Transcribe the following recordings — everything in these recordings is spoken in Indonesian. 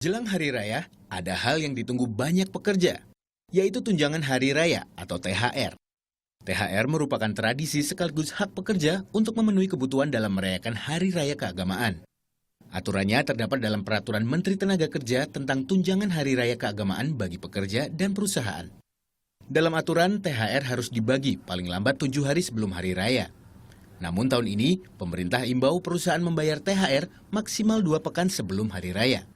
Jelang Hari Raya, ada hal yang ditunggu banyak pekerja, yaitu tunjangan Hari Raya atau THR. THR merupakan tradisi sekaligus hak pekerja untuk memenuhi kebutuhan dalam merayakan Hari Raya keagamaan. Aturannya terdapat dalam Peraturan Menteri Tenaga Kerja tentang tunjangan Hari Raya keagamaan bagi pekerja dan perusahaan. Dalam aturan, THR harus dibagi paling lambat 7 hari sebelum Hari Raya. Namun tahun ini, pemerintah imbau perusahaan membayar THR maksimal 2 pekan sebelum Hari Raya.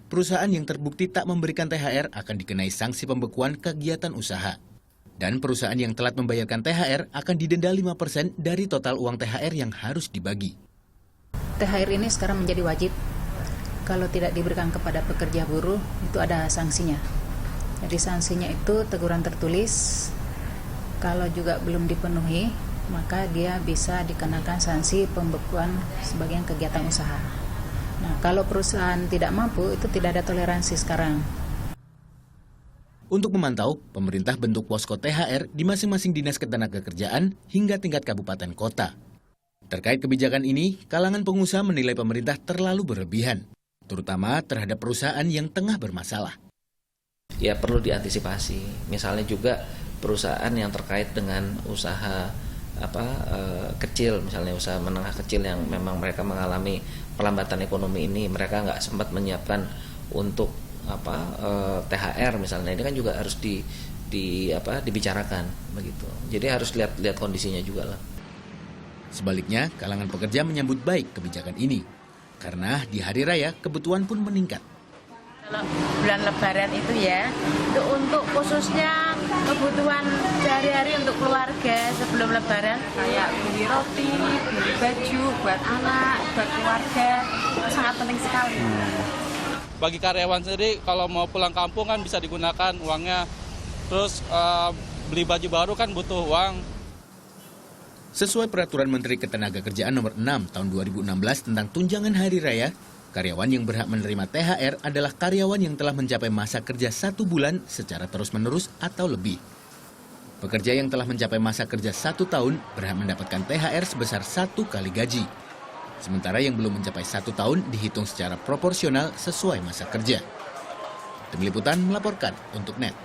Perusahaan yang terbukti tak memberikan THR akan dikenai sanksi pembekuan kegiatan usaha. Dan perusahaan yang telat membayarkan THR akan didenda 5% dari total uang THR yang harus dibagi. THR ini sekarang menjadi wajib. Kalau tidak diberikan kepada pekerja buruh, itu ada sanksinya. Jadi sanksinya itu teguran tertulis. Kalau juga belum dipenuhi, maka dia bisa dikenakan sanksi pembekuan sebagian kegiatan usaha. Nah, kalau perusahaan tidak mampu, itu tidak ada toleransi sekarang. Untuk memantau, pemerintah bentuk posko THR di masing-masing dinas ketenagakerjaan hingga tingkat kabupaten kota. Terkait kebijakan ini, kalangan pengusaha menilai pemerintah terlalu berlebihan, terutama terhadap perusahaan yang tengah bermasalah. Ya perlu diantisipasi, misalnya juga perusahaan yang terkait dengan usaha kecil, misalnya usaha menengah kecil yang memang mereka mengalami pelambatan ekonomi ini, mereka nggak sempat menyiapkan untuk THR misalnya, ini kan juga harus dibicarakan begitu. Jadi harus lihat kondisinya juga lah. Sebaliknya, kalangan pekerja menyambut baik kebijakan ini, karena di hari raya kebutuhan pun meningkat. Kalau bulan Lebaran itu ya, itu untuk khususnya kebutuhan sehari-hari untuk keluarga sebelum Lebaran, kayak beli roti, beli baju buat anak, buat keluarga, itu sangat penting sekali. Bagi karyawan sendiri, kalau mau pulang kampung kan bisa digunakan uangnya. Terus beli baju baru kan butuh uang. Sesuai Peraturan Menteri Ketenagakerjaan Nomor 6 Tahun 2016 tentang tunjangan Hari Raya, karyawan yang berhak menerima THR adalah karyawan yang telah mencapai masa kerja 1 bulan secara terus-menerus atau lebih. Pekerja yang telah mencapai masa kerja 1 tahun berhak mendapatkan THR sebesar 1 kali gaji. Sementara yang belum mencapai 1 tahun dihitung secara proporsional sesuai masa kerja. Tim Liputan melaporkan untuk NET.